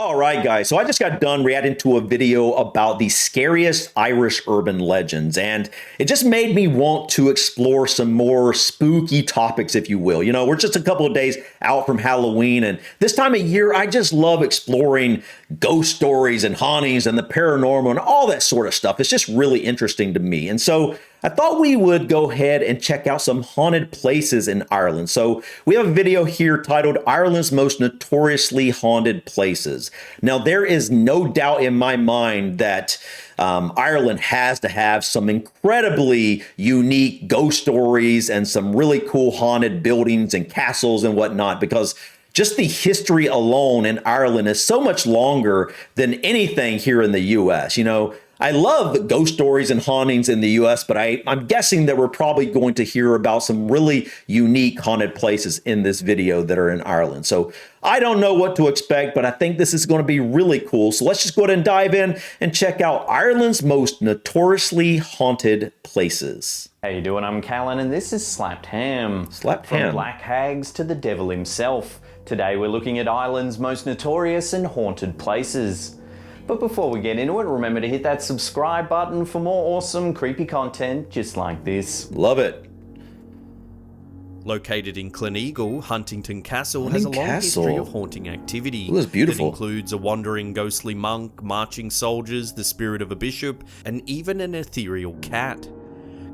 All right, guys. So I just got done reacting to a video about the scariest Irish urban legends, and it just made me want to explore some more spooky topics, if you will. You know, we're just a couple of days out from Halloween, and this time of year, I just love exploring ghost stories and hauntings and the paranormal and all that sort of stuff. It's just really interesting to me. And so I thought we would go ahead and check out some haunted places in Ireland. So we have a video here titled Ireland's Most Notoriously Haunted Places. Now, there is no doubt in my mind that Ireland has to have some incredibly unique ghost stories and some really cool haunted buildings and castles and whatnot, because just the history alone in Ireland is so much longer than anything here in the US. You know, I love the ghost stories and hauntings in the US, but I'm guessing that we're probably going to hear about some really unique haunted places in this video that are in Ireland. So I don't know what to expect, but I think this is going to be really cool. So let's just go ahead and dive in and check out Ireland's most notoriously haunted places. How you doing? I'm Callan, and this is Slapped Ham. Slapped From Ham. black hags to the devil himself. Today we're looking at Ireland's most notorious and haunted places. But before we get into it, remember to hit that subscribe button for more awesome, creepy content just like this. Love it. Located in Cleneagle, Huntington Castle has a long history of haunting activity. It was beautiful. That includes a wandering ghostly monk, marching soldiers, the spirit of a bishop, and even an ethereal cat.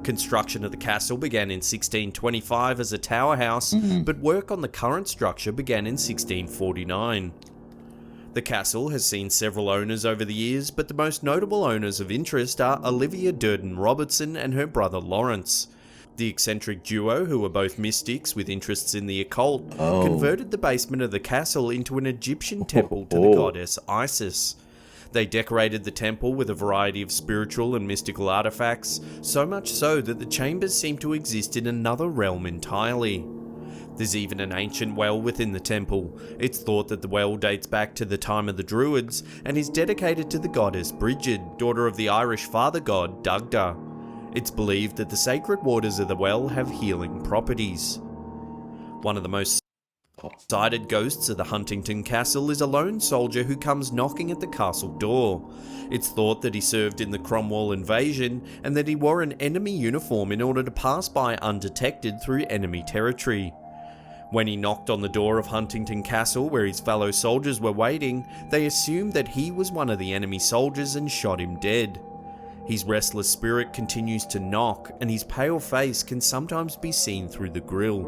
Construction of the castle began in 1625 as a tower house, but work on the current structure began in 1649. The castle has seen several owners over the years, but the most notable owners of interest are Olivia Durden Robertson and her brother Lawrence. The eccentric duo, who were both mystics with interests in the occult, converted the basement of the castle into an Egyptian temple to the goddess Isis. They decorated the temple with a variety of spiritual and mystical artifacts, so much so that the chambers seem to exist in another realm entirely. There's even an ancient well within the temple. It's thought that the well dates back to the time of the Druids and is dedicated to the goddess Brigid, daughter of the Irish father god Dugda. It's believed that the sacred waters of the well have healing properties. One of the most cited ghosts of the Huntington Castle is a lone soldier who comes knocking at the castle door. It's thought that he served in the Cromwell invasion and that he wore an enemy uniform in order to pass by undetected through enemy territory. When he knocked on the door of Huntington Castle, where his fellow soldiers were waiting, they assumed that he was one of the enemy soldiers and shot him dead. His restless spirit continues to knock, and his pale face can sometimes be seen through the grille.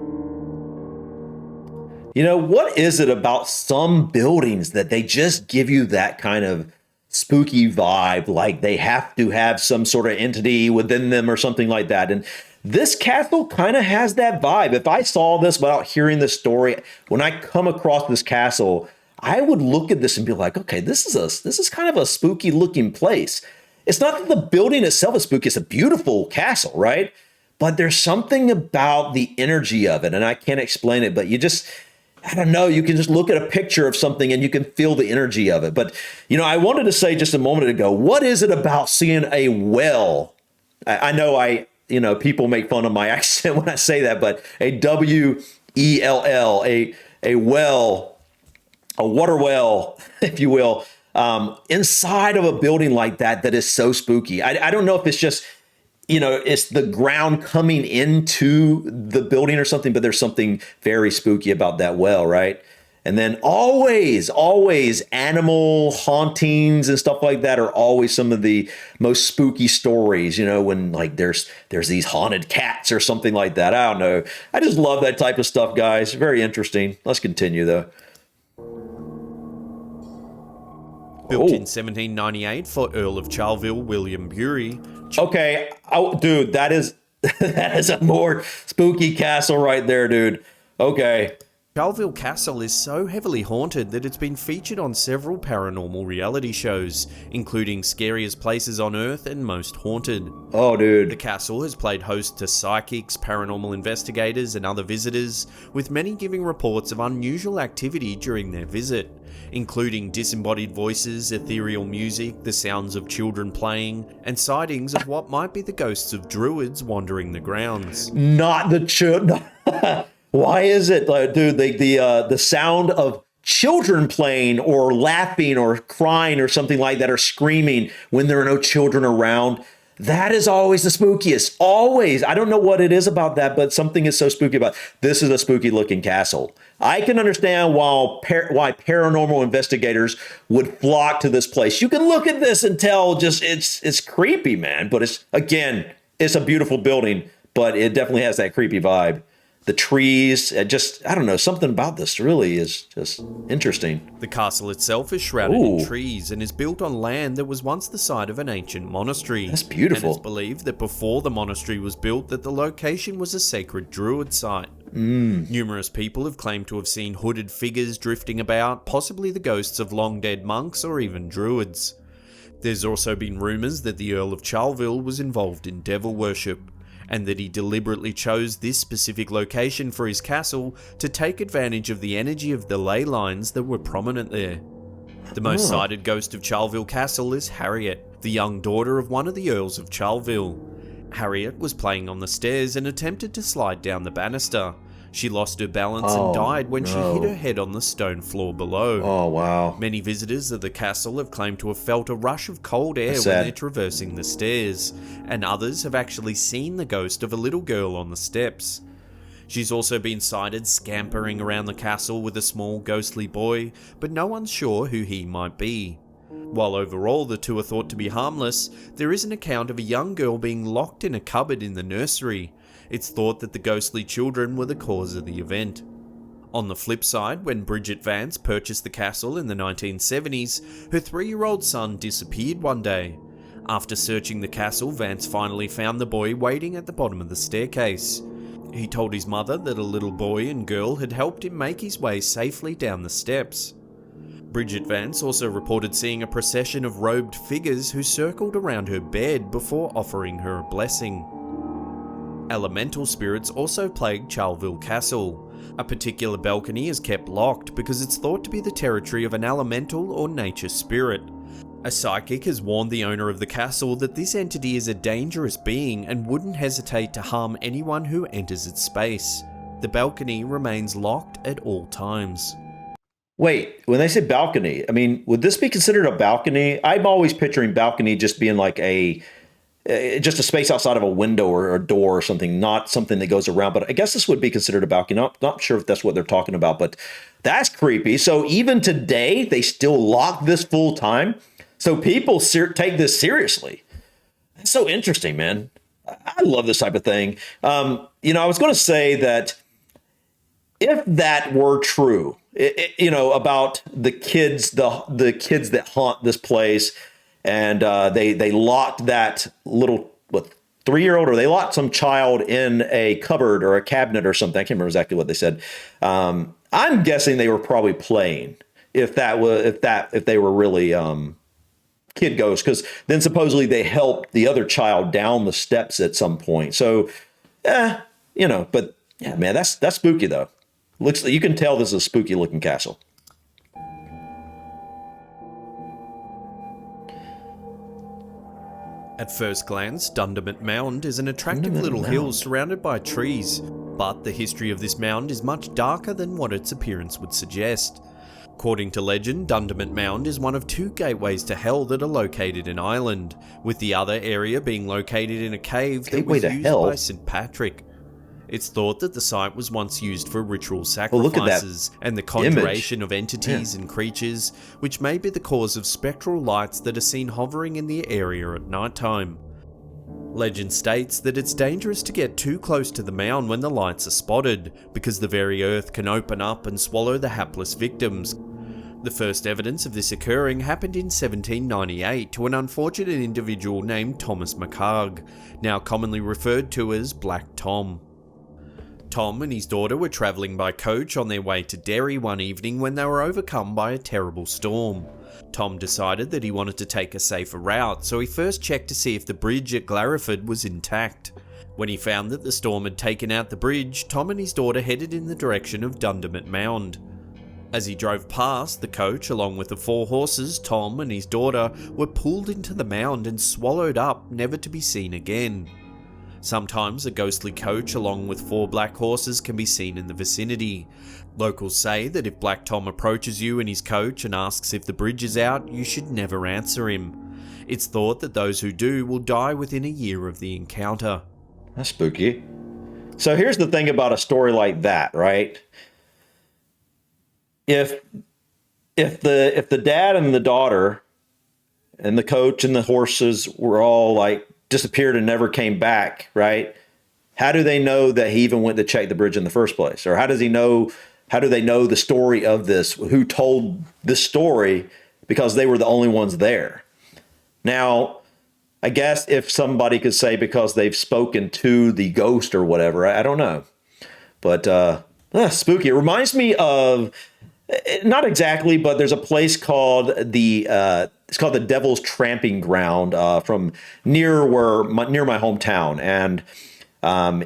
You know, what is it about some buildings that they just give you that kind of spooky vibe, like they have to have some sort of entity within them or something like that? And this castle kind of has that vibe. If I saw this without hearing the story, when I come across this castle, I would look at this and be like, okay, this is kind of a spooky looking place. It's not that the building itself is spooky. It's a beautiful castle, right? But there's something about the energy of it, and I can't explain it, but I don't know, you can just look at a picture of something and you can feel the energy of it. But, you know, I wanted to say just a moment ago, what is it about seeing a well? I know people make fun of my accent when I say that, but a W-E-L-L, a well, a water well, if you will, inside of a building like that is so spooky. I don't know if it's just, you know, it's the ground coming into the building or something, but there's something very spooky about that well, right? And then always animal hauntings and stuff like that are always some of the most spooky stories, you know, when like there's these haunted cats or something like that. I don't know. I just love that type of stuff, guys. Very interesting. Let's continue though. Built in 1798 for Earl of Charleville William Bury. Okay, dude, that is a more spooky castle right there, dude. Okay. Charleville Castle is so heavily haunted that it's been featured on several paranormal reality shows, including Scariest Places on Earth and Most Haunted. Oh, dude. The castle has played host to psychics, paranormal investigators, and other visitors, with many giving reports of unusual activity during their visit, including disembodied voices, ethereal music, the sounds of children playing, and sightings of what might be the ghosts of druids wandering the grounds. Not the children. Why is it, dude? The sound of children playing or laughing or crying or something like that, or screaming when there are no children around. That is always the spookiest. Always. I don't know what it is about that, but something is so spooky about it. This is a spooky looking castle. I can understand why paranormal investigators would flock to this place. You can look at this and tell just it's creepy, man. But it's a beautiful building, but it definitely has that creepy vibe. The trees, I don't know, something about this really is just interesting. The castle itself is shrouded in trees and is built on land that was once the site of an ancient monastery. That's beautiful. And it's believed that before the monastery was built, that the location was a sacred druid site. Numerous people have claimed to have seen hooded figures drifting about, possibly the ghosts of long-dead monks or even druids. There's also been rumours that the Earl of Charleville was involved in devil worship, and that he deliberately chose this specific location for his castle to take advantage of the energy of the ley lines that were prominent there. The most cited ghost of Charleville Castle is Harriet, the young daughter of one of the Earls of Charleville. Harriet was playing on the stairs and attempted to slide down the banister. She lost her balance and died when she hit her head on the stone floor below. Oh, wow. Many visitors of the castle have claimed to have felt a rush of cold air when they're traversing the stairs, and others have actually seen the ghost of a little girl on the steps. She's also been sighted scampering around the castle with a small ghostly boy, but no one's sure who he might be. While overall the two are thought to be harmless, there is an account of a young girl being locked in a cupboard in the nursery. It's thought that the ghostly children were the cause of the event. On the flip side, when Bridget Vance purchased the castle in the 1970s, her 3-year-old son disappeared one day. After searching the castle, Vance finally found the boy waiting at the bottom of the staircase. He told his mother that a little boy and girl had helped him make his way safely down the steps. Bridget Vance also reported seeing a procession of robed figures who circled around her bed before offering her a blessing. Elemental spirits also plague Charleville Castle. A particular balcony is kept locked because it's thought to be the territory of an elemental or nature spirit. A psychic has warned the owner of the castle that this entity is a dangerous being and wouldn't hesitate to harm anyone who enters its space. The balcony remains locked at all times. Wait, when they say balcony, I mean, would this be considered a balcony? I'm always picturing balcony just being like just a space outside of a window or a door or something, not something that goes around. But I guess this would be considered a balcony. Not sure if that's what they're talking about, but that's creepy. So even today, they still lock this full time. So people take this seriously. That's so interesting, man. I love this type of thing. I was going to say that if that were true, about the kids, the kids that haunt this place, and they locked that little 3-year-old, or they locked some child in a cupboard or a cabinet or something. I can't remember exactly what they said. I'm guessing they were probably playing if they were really kid ghosts, because then supposedly they helped the other child down the steps at some point. So, but yeah, man, that's spooky though. Looks, you can tell this is a spooky looking castle. At first glance, Dundermont Mound is an attractive little hill surrounded by trees, but the history of this mound is much darker than what its appearance would suggest. According to legend, Dundermont Mound is one of 2 gateways to hell that are located in Ireland, with the other area being located in a cave that was used by St. Patrick. It's thought that the site was once used for ritual sacrifices and the conjuration of entities and creatures, which may be the cause of spectral lights that are seen hovering in the area at nighttime. Legend states that it's dangerous to get too close to the mound when the lights are spotted, because the very earth can open up and swallow the hapless victims. The first evidence of this occurring happened in 1798 to an unfortunate individual named Thomas McHarg, now commonly referred to as Black Tom. Tom and his daughter were travelling by coach on their way to Derry one evening when they were overcome by a terrible storm. Tom decided that he wanted to take a safer route, so he first checked to see if the bridge at Glariford was intact. When he found that the storm had taken out the bridge, Tom and his daughter headed in the direction of Dundermont Mound. As he drove past, the coach, along with the 4 horses, Tom and his daughter, were pulled into the mound and swallowed up, never to be seen again. Sometimes a ghostly coach along with 4 black horses can be seen in the vicinity. Locals say that if Black Tom approaches you in his coach and asks if the bridge is out, you should never answer him. It's thought that those who do will die within a year of the encounter. That's spooky. So here's the thing about a story like that, right? If the dad and the daughter and the coach and the horses were all like disappeared and never came back, right? How do they know that he even went to check the bridge in the first place? Or how do they know the story of this? Who told this story? Because they were the only ones there. Now, I guess if somebody could say because they've spoken to the ghost or whatever, I don't know. But spooky. It reminds me of, not exactly, but there's a place called it's called the Devil's Tramping Ground from near my hometown, and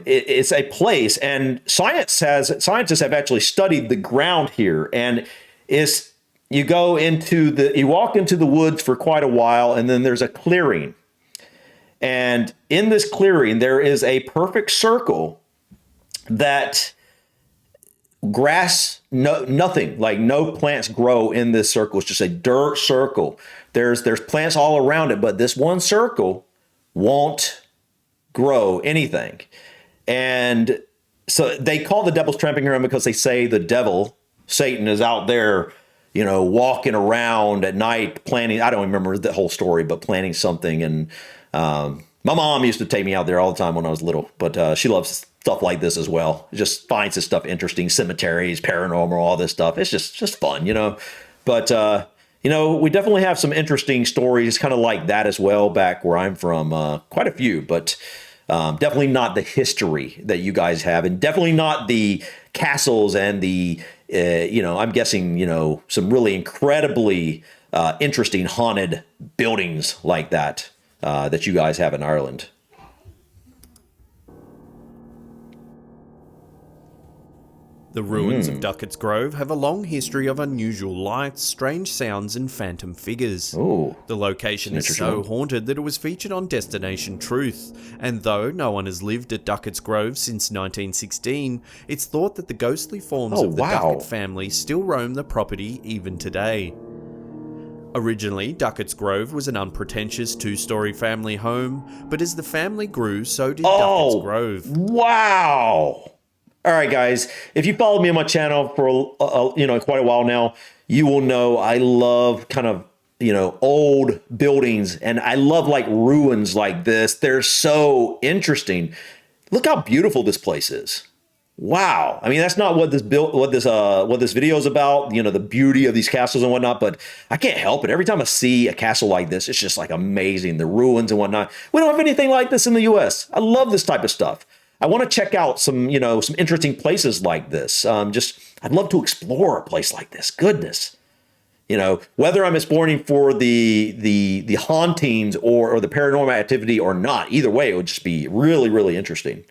it's a place. And scientists have actually studied the ground here, and you walk into the woods for quite a while, and then there's a clearing, and in this clearing there is a perfect circle that grass, nothing, like no plants grow in this circle. It's just a dirt circle. There's plants all around it, but this one circle won't grow anything. And so they call the Devil's Tramping Ground because they say the devil, Satan, is out there, walking around at night planning. I don't remember the whole story, but planning something. And my mom used to take me out there all the time when I was little, but she loves stuff like this as well. Just finds this stuff interesting. Cemeteries, paranormal, all this stuff. It's just fun, But we definitely have some interesting stories kind of like that as well back where I'm from. Quite a few, but definitely not the history that you guys have, and definitely not the castles and the I'm guessing some really incredibly interesting haunted buildings like that that you guys have in Ireland. The ruins of Duckett's Grove have a long history of unusual lights, strange sounds, and phantom figures. Ooh, the location is so haunted that it was featured on Destination Truth, and though no one has lived at Duckett's Grove since 1916, it's thought that the ghostly forms of the Duckett family still roam the property even today. Originally, Duckett's Grove was an unpretentious 2-story family home, but as the family grew, so did Duckett's Grove. Wow! All right, guys, if you followed me on my channel for quite a while now, you will know I love kind of old buildings, and I love like ruins like this. They're so interesting. Look how beautiful this place is. Wow. I mean, that's not what this video is about, the beauty of these castles and whatnot, but I can't help it. Every time I see a castle like this, it's just like amazing, the ruins and whatnot. We don't have anything like this in the US. I love this type of stuff. I want to check out some interesting places like this. I'd love to explore a place like this. Goodness. Whether I'm exploring for the hauntings or the paranormal activity or not, either way, it would just be really, really interesting.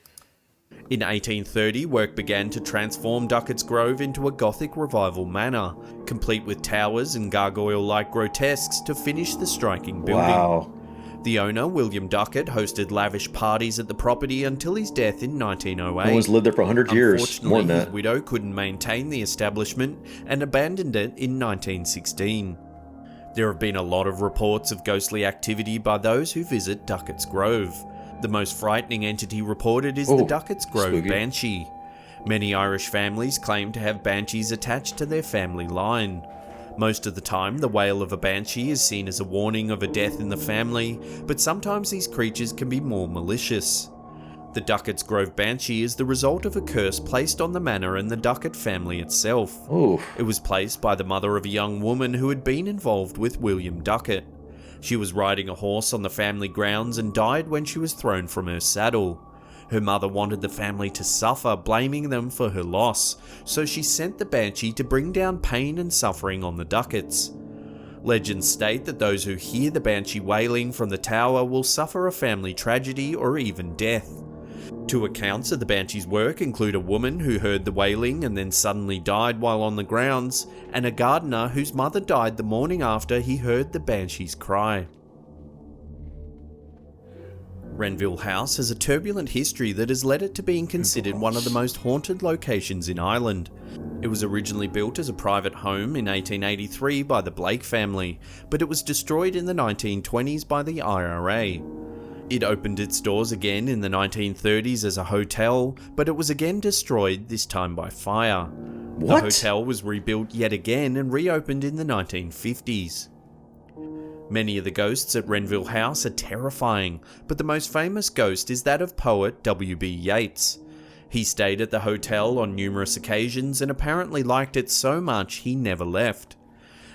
In 1830, work began to transform Duckett's Grove into a Gothic revival manor, complete with towers and gargoyle-like grotesques to finish the striking building. Wow. The owner, William Duckett, hosted lavish parties at the property until his death in 1908. No one's lived there for 100 years. More than that. His widow couldn't maintain the establishment and abandoned it in 1916. There have been a lot of reports of ghostly activity by those who visit Duckett's Grove. The most frightening entity reported is the Duckett's Grove spooky. Banshee. Many Irish families claim to have banshees attached to their family line. Most of the time, the wail of a banshee is seen as a warning of a death in the family, but sometimes these creatures can be more malicious. The Duckett's Grove Banshee is the result of a curse placed on the manor and the Duckett family itself. Ooh. It was placed by the mother of a young woman who had been involved with William Duckett. She was riding a horse on the family grounds and died when she was thrown from her saddle. Her mother wanted the family to suffer, blaming them for her loss, so she sent the Banshee to bring down pain and suffering on the Ducketts. Legends state that those who hear the Banshee wailing from the tower will suffer a family tragedy or even death. Two accounts of the Banshee's work include a woman who heard the wailing and then suddenly died while on the grounds, and a gardener whose mother died the morning after he heard the Banshee's cry. Renville House has a turbulent history that has led it to being considered one of the most haunted locations in Ireland. It was originally built as a private home in 1883 by the Blake family, but it was destroyed in the 1920s by the IRA. It opened its doors again in the 1930s as a hotel, but it was again destroyed, this time by fire. What? The hotel was rebuilt yet again and reopened in the 1950s. Many of the ghosts at Renville House are terrifying, but the most famous ghost is that of poet W.B. Yeats. He stayed at the hotel on numerous occasions and apparently liked it so much he never left.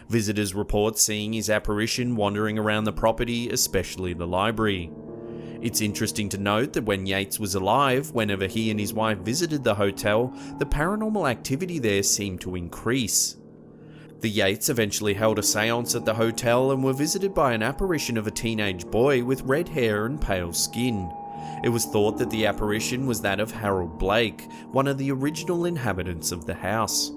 Visitors report seeing his apparition wandering around the property, especially the library. It's interesting to note that when Yeats was alive, whenever he and his wife visited the hotel, the paranormal activity there seemed to increase. The Yeats eventually held a seance at the hotel and were visited by an apparition of a teenage boy with red hair and pale skin. It was thought that the apparition was that of Harold Blake, one of the original inhabitants of the house.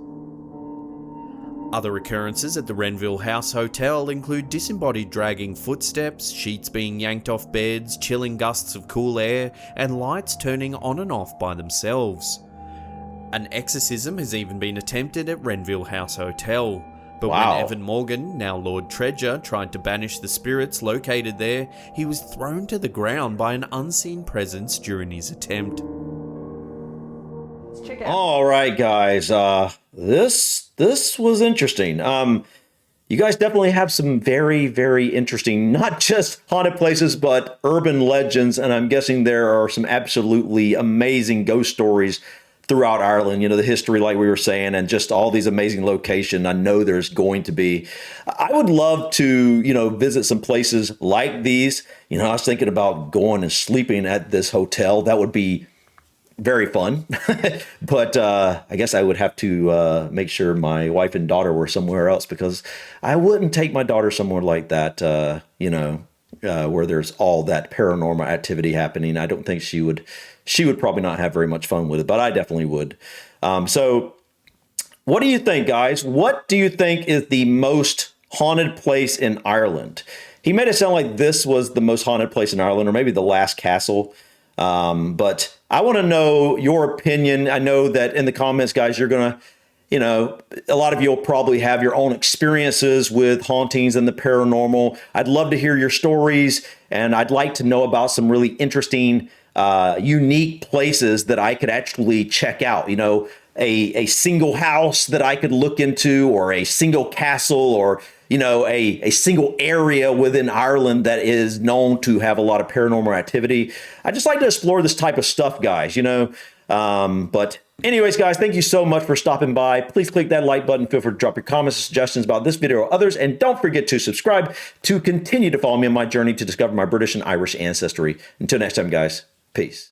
Other occurrences at the Renville House Hotel include disembodied dragging footsteps, sheets being yanked off beds, chilling gusts of cool air, and lights turning on and off by themselves. An exorcism has even been attempted at Renville House Hotel, but Wow. when Evan Morgan, now Lord Treasure, tried to banish the spirits located there, he was thrown to the ground by an unseen presence during his attempt. Let's check out. All right, guys. This was interesting. You guys definitely have some very, very interesting, not just haunted places, but urban legends. And I'm guessing there are some absolutely amazing ghost stories throughout Ireland, the history, like we were saying, and just all these amazing locations. I know there's going to be. I would love to, visit some places like these. I was thinking about going and sleeping at this hotel. That would be very fun. But I guess I would have to make sure my wife and daughter were somewhere else, because I wouldn't take my daughter somewhere like that, where there's all that paranormal activity happening. I don't think she would probably not have very much fun with it, but I definitely would. So what do you think, guys? What do you think is the most haunted place in Ireland? He made it sound like this was the most haunted place in Ireland, or maybe the last castle. But I want to know your opinion. I know that in the comments, guys, you're going to, a lot of you will probably have your own experiences with hauntings and the paranormal. I'd love to hear your stories, and I'd like to know about some really interesting, unique places that I could actually check out. A single house that I could look into, or a single castle, or a single area within Ireland that is known to have a lot of paranormal activity. I just like to explore this type of stuff, guys, But anyways, guys, thank you so much for stopping by. Please click that like button. Feel free to drop your comments and suggestions about this video or others. And don't forget to subscribe to continue to follow me on my journey to discover my British and Irish ancestry. Until next time, guys, peace.